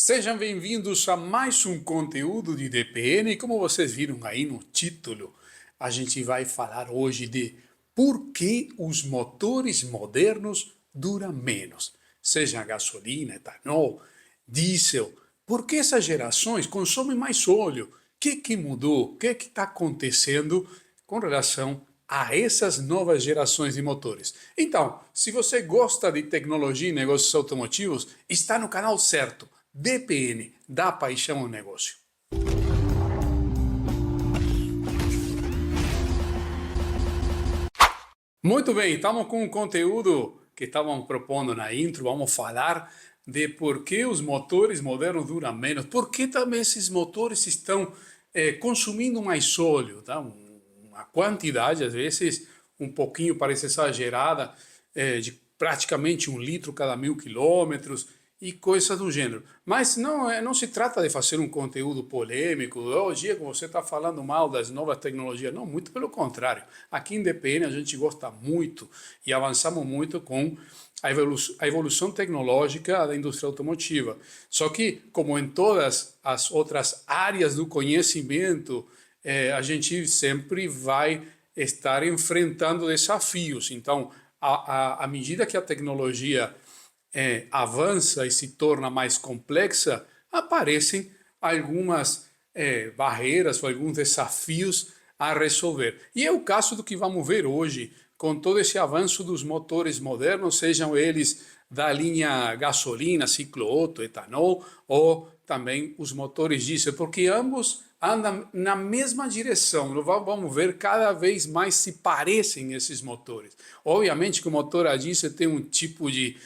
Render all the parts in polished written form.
Sejam bem-vindos a mais um conteúdo de DPN. E como vocês viram aí no título, a gente vai falar hoje de por que os motores modernos duram menos. Seja gasolina, etanol, diesel. Por que essas gerações consomem mais óleo? O que mudou? O que está acontecendo com relação a essas novas gerações de motores? Então, se você gosta de tecnologia e negócios automotivos, está no canal certo. DPN, da paixão ao negócio. Muito bem, estamos com um conteúdo que estavam propondo na intro. Vamos falar de por que os motores modernos duram menos, por que também esses motores estão consumindo mais óleo, tá? Uma quantidade, às vezes, um pouquinho parece exagerada, de praticamente 1 litro cada 1000 quilômetros, e coisas do gênero. Mas não se trata de fazer um conteúdo polêmico. Hoje, Diego, você está falando mal das novas tecnologias. Não, muito pelo contrário. Aqui em DPN a gente gosta muito e avançamos muito com a evolução tecnológica da indústria automotiva. Só que, como em todas as outras áreas do conhecimento, a gente sempre vai estar enfrentando desafios. Então, à medida que a tecnologia avança e se torna mais complexa, aparecem algumas barreiras ou alguns desafios a resolver. E é o caso do que vamos ver hoje, com todo esse avanço dos motores modernos, sejam eles da linha gasolina, ciclo Otto, etanol, ou também os motores diesel, porque ambos andam na mesma direção. Vamos ver, cada vez mais se parecem esses motores. Obviamente que o motor a diesel tem um tipo de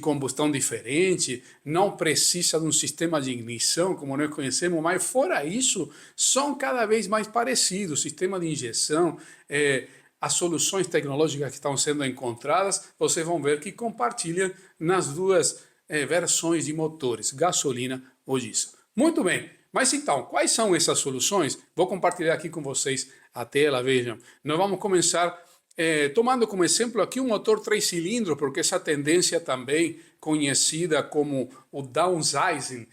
combustão diferente, não precisa de um sistema de ignição como nós conhecemos, mas fora isso, são cada vez mais parecidos. O sistema de injeção, as soluções tecnológicas que estão sendo encontradas, vocês vão ver que compartilham nas duas versões de motores, gasolina ou diesel. Muito bem, mas então, quais são essas soluções? Vou compartilhar aqui com vocês a tela, vejam. Nós vamos começar tomando como exemplo aqui um motor 3 cilindros, porque essa tendência também conhecida como o downsizing,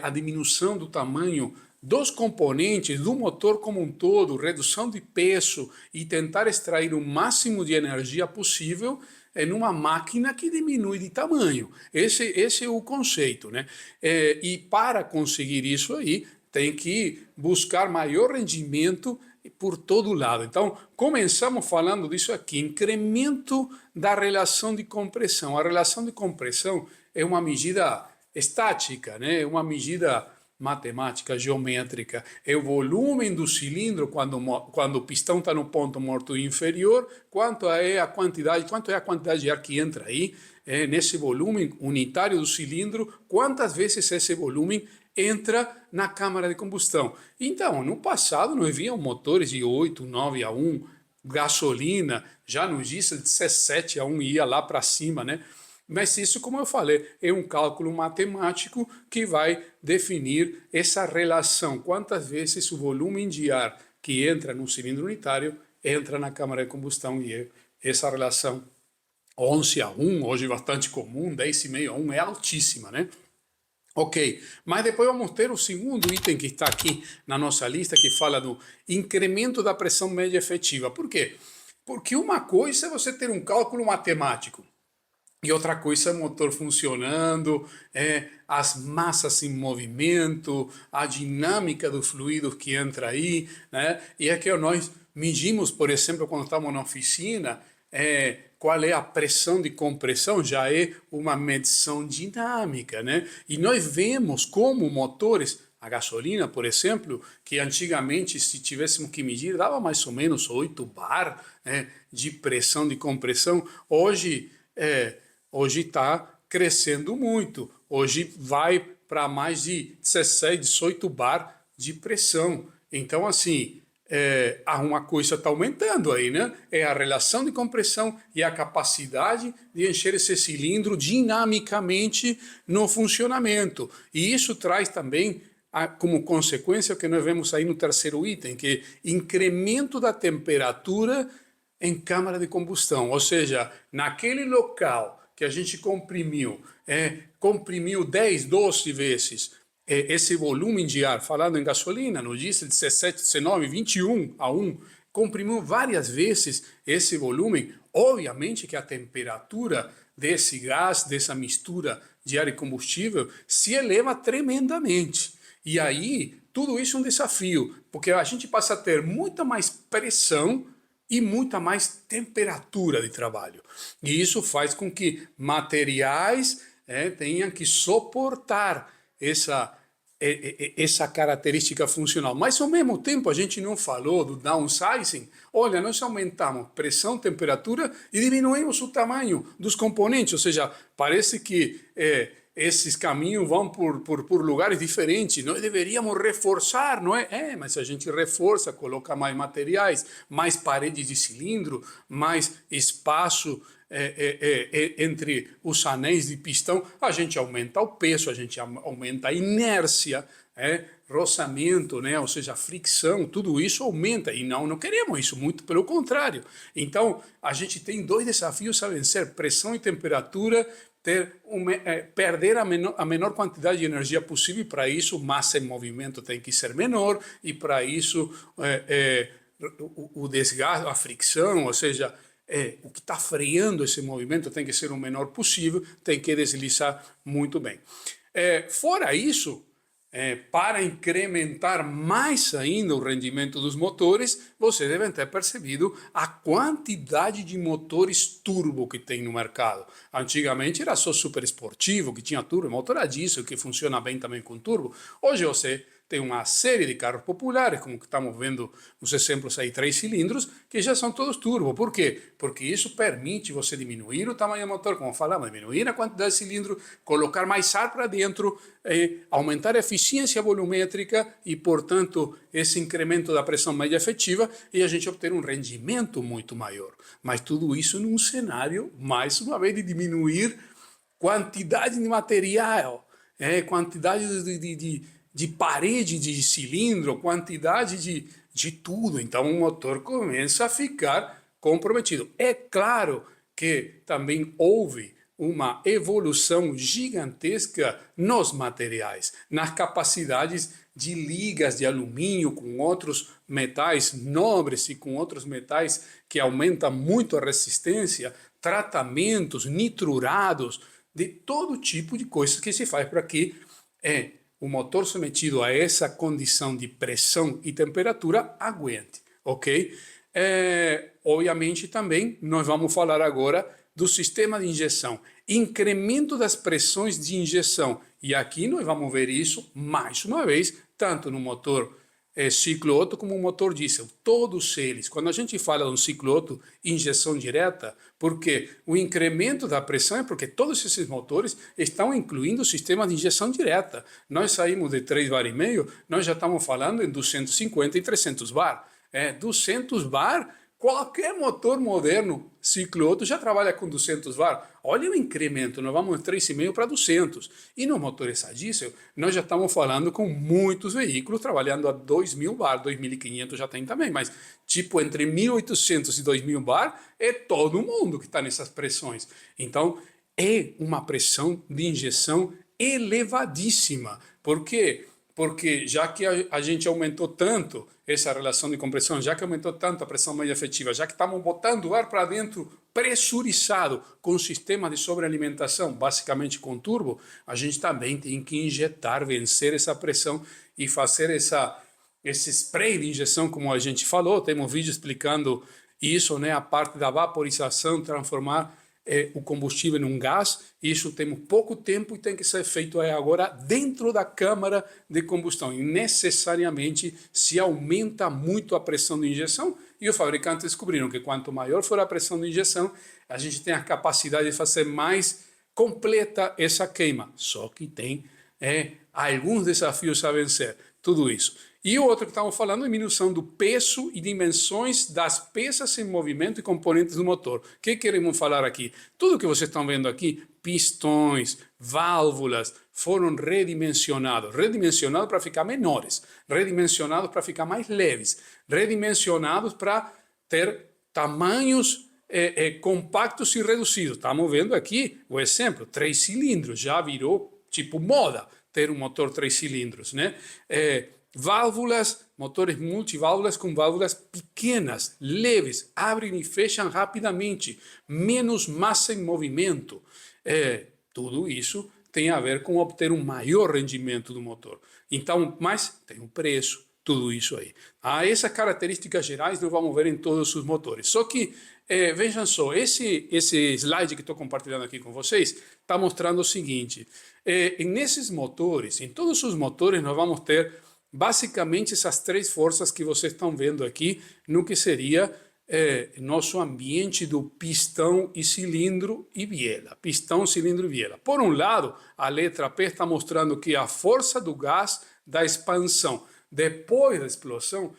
a diminuição do tamanho dos componentes do motor como um todo, redução de peso e tentar extrair o máximo de energia possível numa máquina que diminui de tamanho. Esse é o conceito, né? E para conseguir isso aí, tem que buscar maior rendimento por todo lado. Então, começamos falando disso aqui, incremento da relação de compressão. A relação de compressão é uma medida estática, né? Uma medida matemática, geométrica. É o volume do cilindro quando o pistão está no ponto morto inferior, quanto é a quantidade de ar que entra aí, nesse volume unitário do cilindro, quantas vezes esse volume entra na câmara de combustão. Então, no passado, nós víamos motores de 8, 9 a 1, gasolina, já nos diesel 17 a 1 ia lá para cima, né? Mas isso, como eu falei, é um cálculo matemático que vai definir essa relação. Quantas vezes o volume de ar que entra no cilindro unitário entra na câmara de combustão, e essa relação 11 a 1, hoje bastante comum, 10,5 a 1, é altíssima, né? Ok, mas depois vamos ter o segundo item que está aqui na nossa lista, que fala do incremento da pressão média efetiva. Por quê? Porque uma coisa é você ter um cálculo matemático, e outra coisa é o motor funcionando, as massas em movimento, a dinâmica do fluido que entra aí, né? E é que nós medimos, por exemplo, quando estamos na oficina, qual é a pressão de compressão, já é uma medição dinâmica, né? E nós vemos como motores, a gasolina, por exemplo, que antigamente, se tivéssemos que medir, dava mais ou menos 8 bar, né, de pressão de compressão. Hoje está crescendo muito. Hoje vai para mais de 16, 18 bar de pressão. Então, assim, uma coisa está aumentando aí, né? É a relação de compressão e a capacidade de encher esse cilindro dinamicamente no funcionamento. E isso traz também como consequência o que nós vemos aí no terceiro item, que é incremento da temperatura em câmara de combustão. Ou seja, naquele local que a gente comprimiu 10, 12 vezes esse volume de ar, falando em gasolina, no diesel 17, 19, 21 a 1, comprimiu várias vezes esse volume, obviamente que a temperatura desse gás, dessa mistura de ar e combustível, se eleva tremendamente. E aí, tudo isso é um desafio, porque a gente passa a ter muita mais pressão e muita mais temperatura de trabalho. E isso faz com que materiais tenham que suportar essa característica funcional. Mas, ao mesmo tempo, a gente não falou do downsizing. Olha, nós aumentamos pressão, temperatura e diminuímos o tamanho dos componentes. Ou seja, parece que esses caminhos vão por lugares diferentes. Nós deveríamos reforçar, não é? Mas a gente reforça, coloca mais materiais, mais paredes de cilindro, mais espaço entre os anéis de pistão, a gente aumenta o peso, a gente aumenta a inércia, roçamento, ou seja, fricção, tudo isso aumenta e não queremos isso, muito pelo contrário. Então, a gente tem dois desafios a vencer, pressão e temperatura, perder a menor quantidade de energia possível, e para isso massa em movimento tem que ser menor, e para isso o desgaste, a fricção, ou seja, o que está freando esse movimento tem que ser o menor possível, tem que deslizar muito bem. Fora isso, para incrementar mais ainda o rendimento dos motores, vocês devem ter percebido a quantidade de motores turbo que tem no mercado. Antigamente era só super esportivo, que tinha turbo, motor a diesel, que funciona bem também com turbo. Hoje você tem uma série de carros populares, como que estamos vendo nos exemplos aí, 3 cilindros, que já são todos turbo. Por quê? Porque isso permite você diminuir o tamanho do motor, como falamos, diminuir a quantidade de cilindro, colocar mais ar para dentro, aumentar a eficiência volumétrica e, portanto, esse incremento da pressão média efetiva, e a gente obter um rendimento muito maior. Mas tudo isso num cenário, mais uma vez, de diminuir quantidade de material, quantidade de parede de cilindro, quantidade de tudo. Então o motor começa a ficar comprometido. É claro que também houve uma evolução gigantesca nos materiais, nas capacidades de ligas de alumínio com outros metais nobres e com outros metais que aumentam muito a resistência, tratamentos, nitrurados, de todo tipo de coisas que se faz para que o motor submetido a essa condição de pressão e temperatura aguente, ok? Obviamente também nós vamos falar agora do sistema de injeção, incremento das pressões de injeção, e aqui nós vamos ver isso mais uma vez, tanto no motor ciclo Otto como motor diesel, todos eles. Quando a gente fala de um ciclo Otto, injeção direta, porque o incremento da pressão é porque todos esses motores estão incluindo o sistema de injeção direta. Nós saímos de 3 bar e meio, nós já estamos falando em 250 e 300 bar. 200 bar, qualquer motor moderno ciclo Otto já trabalha com 200 bar. Olha o incremento, nós vamos de 3,5 para 200. E no motores a diesel, nós já estamos falando com muitos veículos trabalhando a 2.000 bar, 2.500 já tem também, mas tipo entre 1.800 e 2.000 bar é todo mundo que está nessas pressões. Então é uma pressão de injeção elevadíssima. Por quê? Porque já que a gente aumentou tanto essa relação de compressão, já que aumentou tanto a pressão média efetiva, já que estamos botando o ar para dentro pressurizado com sistema de sobrealimentação, basicamente com turbo, a gente também tem que injetar, vencer essa pressão e fazer esse spray de injeção, como a gente falou. Temos vídeo explicando isso, a parte da vaporização, transformar o combustível em um gás. Isso temos pouco tempo e tem que ser feito agora dentro da câmara de combustão. E necessariamente se aumenta muito a pressão de injeção, e os fabricantes descobriram que quanto maior for a pressão de injeção, a gente tem a capacidade de fazer mais completa essa queima. Só que tem alguns desafios a vencer, tudo isso. E o outro que estamos falando é diminuição do peso e dimensões das peças em movimento e componentes do motor. O que queremos falar aqui? Tudo que vocês estão vendo aqui, pistões, válvulas, foram redimensionados para ficar menores, redimensionados para ficar mais leves, redimensionados para ter tamanhos compactos e reduzidos. Estamos vendo aqui o exemplo, 3 cilindros, já virou tipo moda ter um motor 3 cilindros, né? Válvulas, motores multiválvulas com válvulas pequenas, leves, abrem e fecham rapidamente, menos massa em movimento. Tudo isso tem a ver com obter um maior rendimento do motor. Então, mas tem um preço, tudo isso aí. Essas características gerais nós vamos ver em todos os motores. Só que, vejam só, esse slide que estou compartilhando aqui com vocês está mostrando o seguinte, nesses motores, em todos os motores nós vamos ter basicamente essas 3 forças que vocês estão vendo aqui no que seria nosso ambiente do pistão e cilindro e biela. Pistão, cilindro e biela. Por um lado, a letra P está mostrando que a força do gás da expansão. Depois da explosão,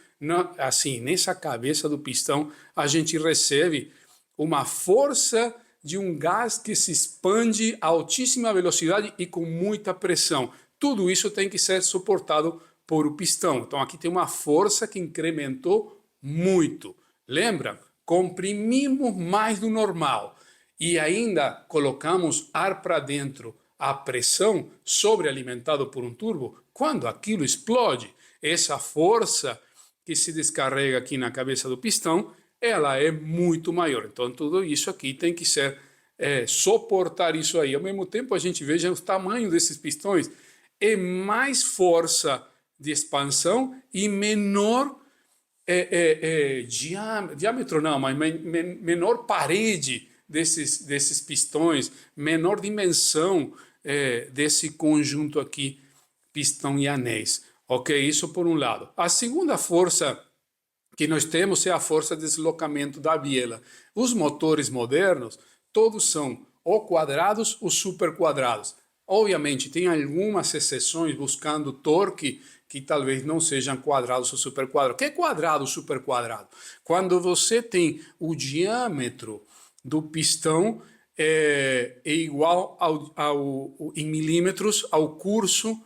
assim, nessa cabeça do pistão, a gente recebe uma força de um gás que se expande a altíssima velocidade e com muita pressão. Tudo isso tem que ser suportado por o pistão. Então aqui tem uma força que incrementou muito. Lembra? Comprimimos mais do normal e ainda colocamos ar para dentro a pressão sobrealimentado por um turbo. Quando aquilo explode, essa força que se descarrega aqui na cabeça do pistão, ela é muito maior. Então tudo isso aqui tem que ser suportar isso aí. Ao mesmo tempo a gente veja o tamanho desses pistões, é mais força de expansão e menor diâmetro não, mas menor parede desses pistões, menor dimensão desse conjunto aqui, pistão e anéis. Ok, isso por um lado. A segunda força que nós temos é a força de deslocamento da biela. Os motores modernos, todos são ou quadrados ou super quadrados. Obviamente, tem algumas exceções buscando torque que talvez não sejam quadrados ou super quadrados. O que é quadrado ou super quadrado? Quando você tem o diâmetro do pistão igual em milímetros ao curso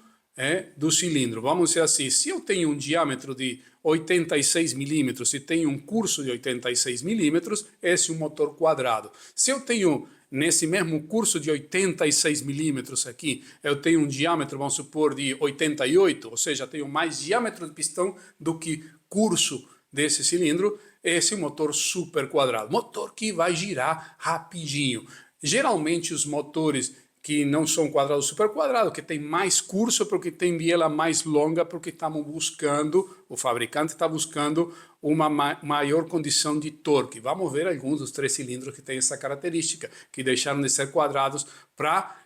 do cilindro. Vamos dizer assim, se eu tenho um diâmetro de 86 milímetros e tenho um curso de 86 milímetros, esse é um motor quadrado. Se eu tenho nesse mesmo curso de 86 milímetros aqui, eu tenho um diâmetro, vamos supor, de 88, ou seja, tenho mais diâmetro de pistão do que curso desse cilindro, esse é um motor super quadrado. Motor que vai girar rapidinho. Geralmente os motores que não são quadrados super quadrados, que tem mais curso porque tem biela mais longa, porque estamos buscando, o fabricante está buscando uma maior condição de torque. Vamos ver alguns dos 3 cilindros que têm essa característica, que deixaram de ser quadrados para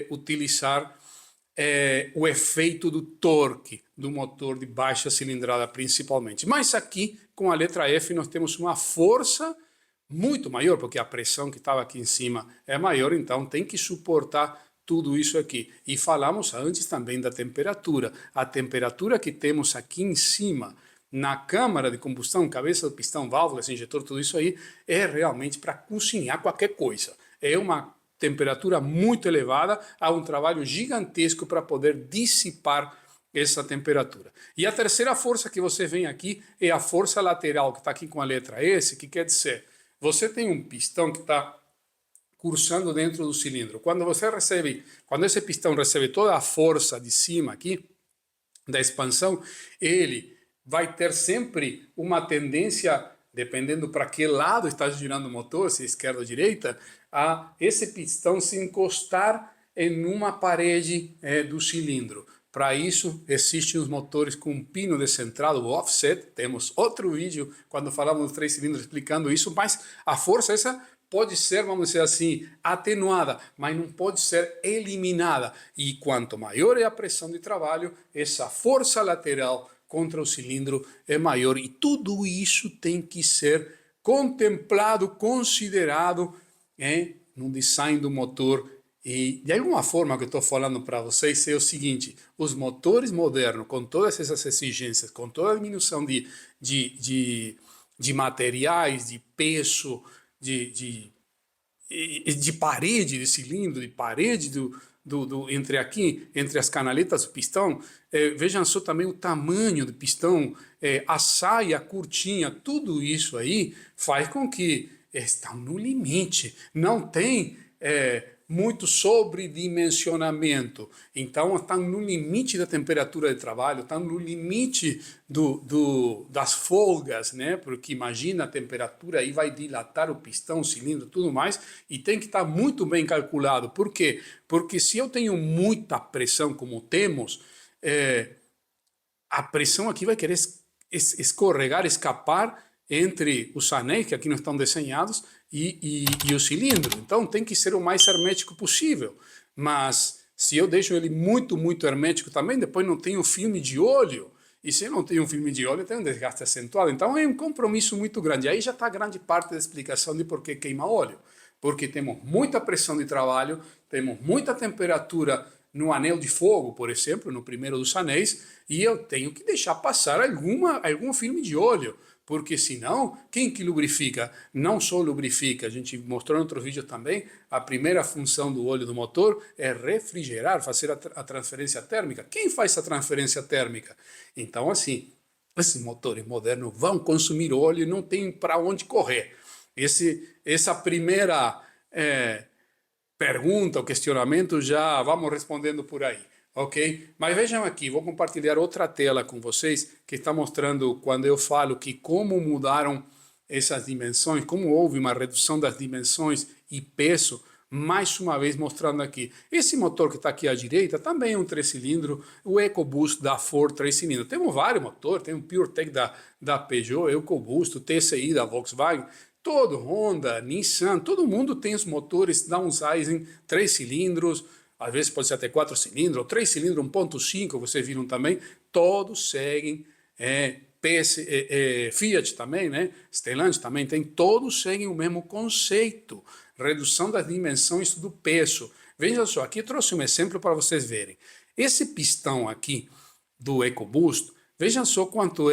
utilizar o efeito do torque do motor de baixa cilindrada principalmente. Mas aqui, com a letra F, nós temos uma força muito maior, porque a pressão que estava aqui em cima é maior, então tem que suportar tudo isso aqui. E falamos antes também da temperatura. A temperatura que temos aqui em cima, na câmara de combustão, cabeça do pistão, válvulas, injetor, tudo isso aí, é realmente para cozinhar qualquer coisa. É uma temperatura muito elevada, há um trabalho gigantesco para poder dissipar essa temperatura. E a terceira força que você vê aqui é a força lateral, que está aqui com a letra S, que quer dizer, você tem um pistão que está cursando dentro do cilindro. Quando esse pistão recebe toda a força de cima aqui, da expansão, ele vai ter sempre uma tendência, dependendo para que lado está girando o motor, se é esquerda ou direita, a esse pistão se encostar em uma parede do cilindro. Para isso, existem os motores com pino descentrado, o offset. Temos outro vídeo quando falamos dos 3 cilindros explicando isso, mas a força essa pode ser, vamos dizer assim, atenuada, mas não pode ser eliminada. E quanto maior é a pressão de trabalho, essa força lateral contra o cilindro é maior. E tudo isso tem que ser contemplado, considerado no design do motor. E de alguma forma o que eu estou falando para vocês é o seguinte, os motores modernos, com todas essas exigências, com toda a diminuição de materiais, de peso, de parede de cilindro, de parede entre as canaletas do pistão, vejam só também o tamanho do pistão, a saia curtinha, tudo isso aí faz com que estão no limite, não tem muito sobredimensionamento. Então, estão no limite da temperatura de trabalho, estão no limite das folgas, né? Porque imagina a temperatura aí vai dilatar o pistão, o cilindro, tudo mais, e tem que estar muito bem calculado. Por quê? Porque se eu tenho muita pressão, como temos, a pressão aqui vai querer escorregar, escapar entre os anéis, que aqui não estão desenhados, e o cilindro. Então tem que ser o mais hermético possível. Mas se eu deixo ele muito, muito hermético também, depois não tem um filme de óleo. E se eu não tenho um filme de óleo, tem um desgaste acentuado. Então é um compromisso muito grande. Aí já está grande parte da explicação de por que queima óleo. Porque temos muita pressão de trabalho, temos muita temperatura no anel de fogo, por exemplo, no primeiro dos anéis, e eu tenho que deixar passar algum filme de óleo, porque senão, quem que lubrifica? Não só lubrifica, a gente mostrou em outro vídeo também, a primeira função do óleo do motor é refrigerar, fazer a transferência térmica. Quem faz essa transferência térmica? Então, assim, esses motores modernos vão consumir óleo e não tem para onde correr. Essa primeira pergunta, o questionamento, já vamos respondendo por aí, ok? Mas vejam aqui, vou compartilhar outra tela com vocês que está mostrando quando eu falo que como mudaram essas dimensões, como houve uma redução das dimensões e peso, mais uma vez mostrando aqui. Esse motor que está aqui à direita também é um 3-cilindro, o EcoBoost da Ford 3-cilindro. Temos vários motores, tem o PureTech da Peugeot, o EcoBoost, o TCI da Volkswagen, todo Honda, Nissan, todo mundo tem os motores downsizing 3 cilindros, às vezes pode ser até 4 cilindros, ou 3 cilindros 1.5, vocês viram também, todos seguem, Fiat também, né? Stellantis também tem, todos seguem o mesmo conceito, redução das dimensões do peso. Veja só, aqui eu trouxe um exemplo para vocês verem. Esse pistão aqui do EcoBoost, vejam só quanto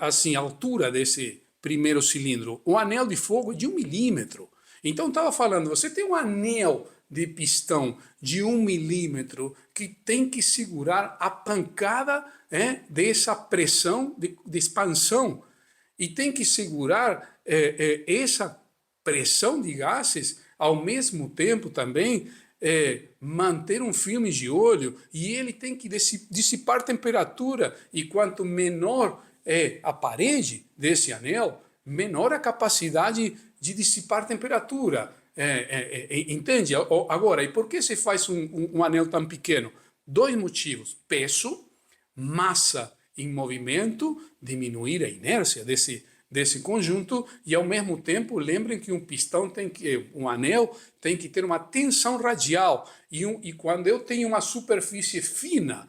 assim, a altura desse primeiro cilindro. O anel de fogo é de 1 milímetro. Então, estava falando, você tem um anel de pistão de 1 milímetro que tem que segurar a pancada dessa pressão de expansão e tem que segurar essa pressão de gases ao mesmo tempo também manter um filme de óleo e ele tem que dissipar temperatura e quanto menor a parede desse anel, menor a capacidade de dissipar temperatura. Entende? Agora, e por que se faz um anel tão pequeno? Dois motivos: peso, massa em movimento, diminuir a inércia desse conjunto, e ao mesmo tempo, lembrem que um anel tem que ter uma tensão radial, e quando eu tenho uma superfície fina,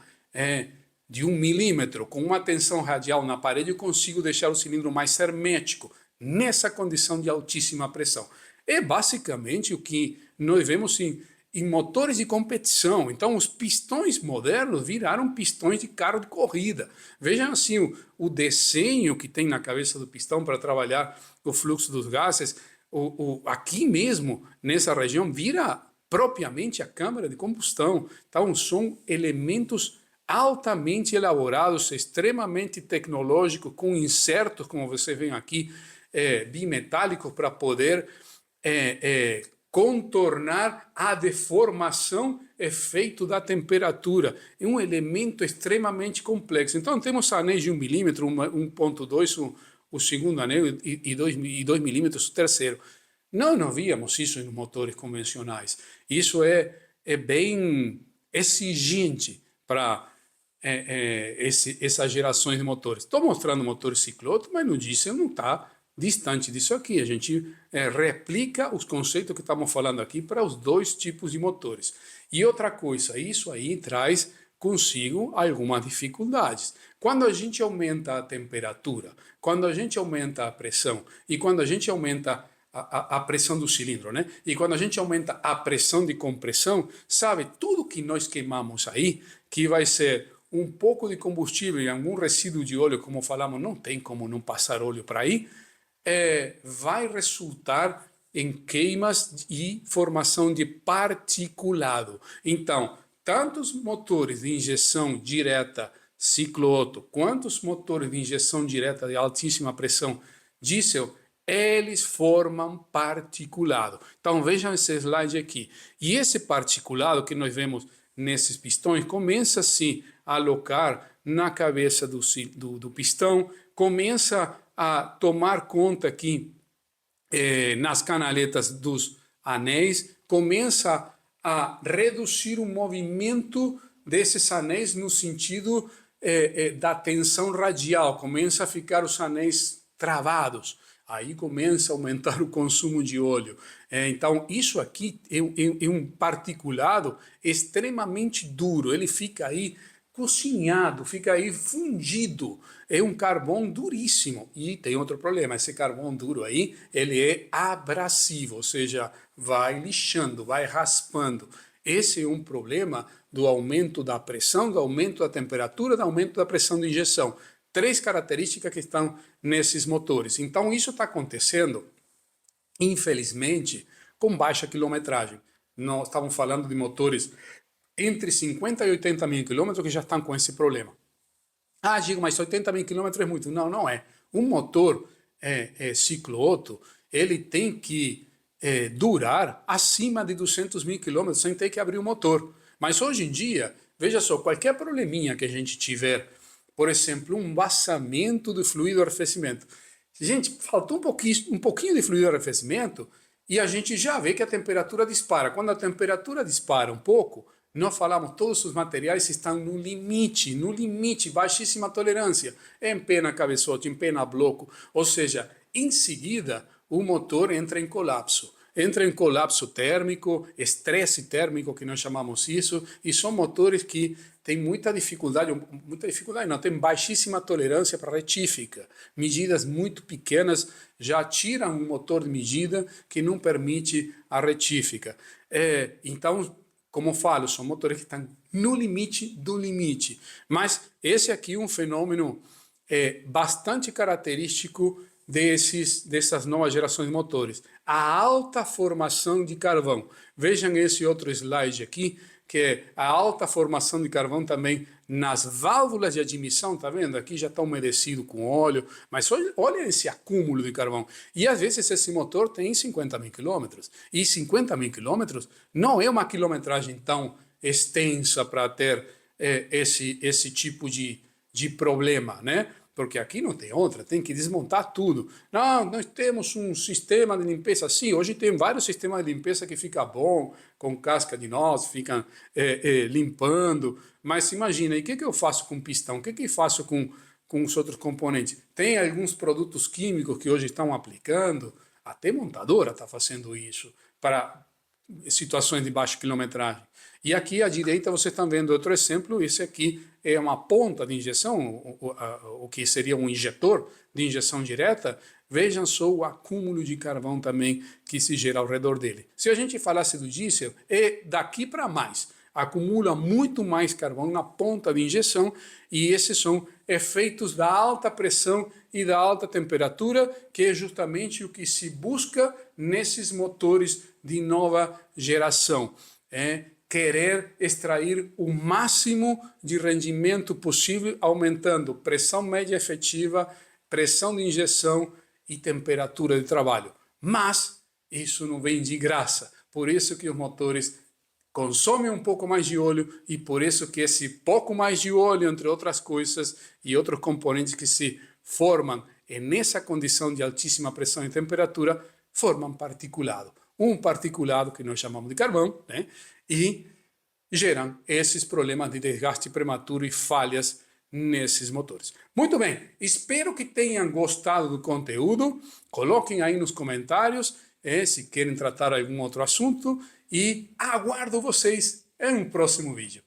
de 1 milímetro, com uma tensão radial na parede, eu consigo deixar o cilindro mais hermético, nessa condição de altíssima pressão. É basicamente o que nós vemos em motores de competição. Então, os pistões modernos viraram pistões de carro de corrida. Vejam assim o desenho que tem na cabeça do pistão para trabalhar o fluxo dos gases. Aqui mesmo, nessa região, vira propriamente a câmara de combustão. Então, são elementos altamente elaborados, extremamente tecnológicos, com insertos, como você vê aqui, bimetálicos, para poder contornar a deformação efeito da temperatura. É um elemento extremamente complexo. Então, temos anéis de 1 milímetro, 1.2, o segundo anel, e 2 milímetros, o terceiro. Não víamos isso nos motores convencionais. Isso é bem exigente para essas gerações de motores. Estou mostrando motores cicloto, mas no diesel não está distante disso aqui. A gente replica os conceitos que estamos falando aqui para os dois tipos de motores. E outra coisa, isso aí traz consigo algumas dificuldades. Quando a gente aumenta a temperatura, quando a gente aumenta a pressão e quando a gente aumenta a pressão do cilindro, né? E quando a gente aumenta a pressão de compressão, sabe, tudo que nós queimamos aí, que vai ser um pouco de combustível e algum resíduo de óleo, como falamos, não tem como não passar óleo para aí, vai resultar em queimas e formação de particulado. Então, tanto os motores de injeção direta ciclo Otto, quanto os motores de injeção direta de altíssima pressão diesel, eles formam particulado. Então vejam esse slide aqui. E esse particulado que nós vemos nesses pistões começa assim a alocar na cabeça do pistão, começa a tomar conta aqui nas canaletas dos anéis, começa a reduzir o movimento desses anéis no sentido da tensão radial, começa a ficar os anéis travados, aí começa a aumentar o consumo de óleo. Então, isso aqui é um particulado extremamente duro, ele fica aí cozinhado, fica aí fundido. É um carvão duríssimo. E tem outro problema, esse carvão duro aí, ele é abrasivo, ou seja, vai lixando, vai raspando. Esse é um problema do aumento da pressão, do aumento da temperatura, do aumento da pressão de injeção. Três características que estão nesses motores. Então, isso está acontecendo, infelizmente, com baixa quilometragem. Nós estamos falando de motores entre 50 e 80 mil quilômetros que já estão com esse problema. Ah, digo, mas 80 mil quilômetros é muito. Não, não é. Um motor ciclo Otto, ele tem que durar acima de 200 mil quilômetros sem ter que abrir o motor. Mas hoje em dia, veja só, qualquer probleminha que a gente tiver, por exemplo, um vazamento do fluido de arrefecimento. Gente, faltou um pouquinho de fluido de arrefecimento e a gente já vê que a temperatura dispara. Quando a temperatura dispara um pouco, nós falamos, todos os materiais estão no limite, baixíssima tolerância. Empena cabeçote, empena bloco, ou seja, em seguida o motor entra em colapso. Entra em colapso térmico, estresse térmico, que nós chamamos isso, e são motores que têm muita dificuldade não, tem baixíssima tolerância para retífica. Medidas muito pequenas já tiram um motor de medida que não permite a retífica. Então, como falo, são motores que estão no limite do limite. Mas esse aqui é um fenômeno bastante característico dessas novas gerações de motores. A alta formação de carvão. Vejam esse outro slide aqui, que é a alta formação de carvão também nas válvulas de admissão, tá vendo? Aqui já está umedecido com óleo, mas olha esse acúmulo de carvão. E às vezes esse motor tem 50 mil quilômetros, e 50 mil quilômetros não é uma quilometragem tão extensa para ter esse tipo de problema, né? Porque aqui não tem outra, tem que desmontar tudo. Não, nós temos um sistema de limpeza. Sim, hoje tem vários sistemas de limpeza que fica bom, com casca de noz, ficam limpando. Mas imagina, e o que eu faço com pistão? O que eu faço com os outros componentes? Tem alguns produtos químicos que hoje estão aplicando, até montadora está fazendo isso, para situações de baixa quilometragem. E aqui à direita você está vendo outro exemplo, esse aqui é uma ponta de injeção, o que seria um injetor de injeção direta. Vejam só o acúmulo de carvão também que se gera ao redor dele. Se a gente falasse do diesel, é daqui para mais. Acumula muito mais carvão na ponta de injeção e esses são efeitos da alta pressão e da alta temperatura, que é justamente o que se busca nesses motores de nova geração. Querer extrair o máximo de rendimento possível, aumentando pressão média efetiva, pressão de injeção e temperatura de trabalho. Mas isso não vem de graça. Por isso que os motores consomem um pouco mais de óleo e por isso que esse pouco mais de óleo, entre outras coisas, e outros componentes que se formam nessa condição de altíssima pressão e temperatura, formam particulado. Um particulado que nós chamamos de carvão, né? E geram esses problemas de desgaste prematuro e falhas nesses motores. Muito bem, espero que tenham gostado do conteúdo. Coloquem aí nos comentários se querem tratar algum outro assunto e aguardo vocês em um próximo vídeo.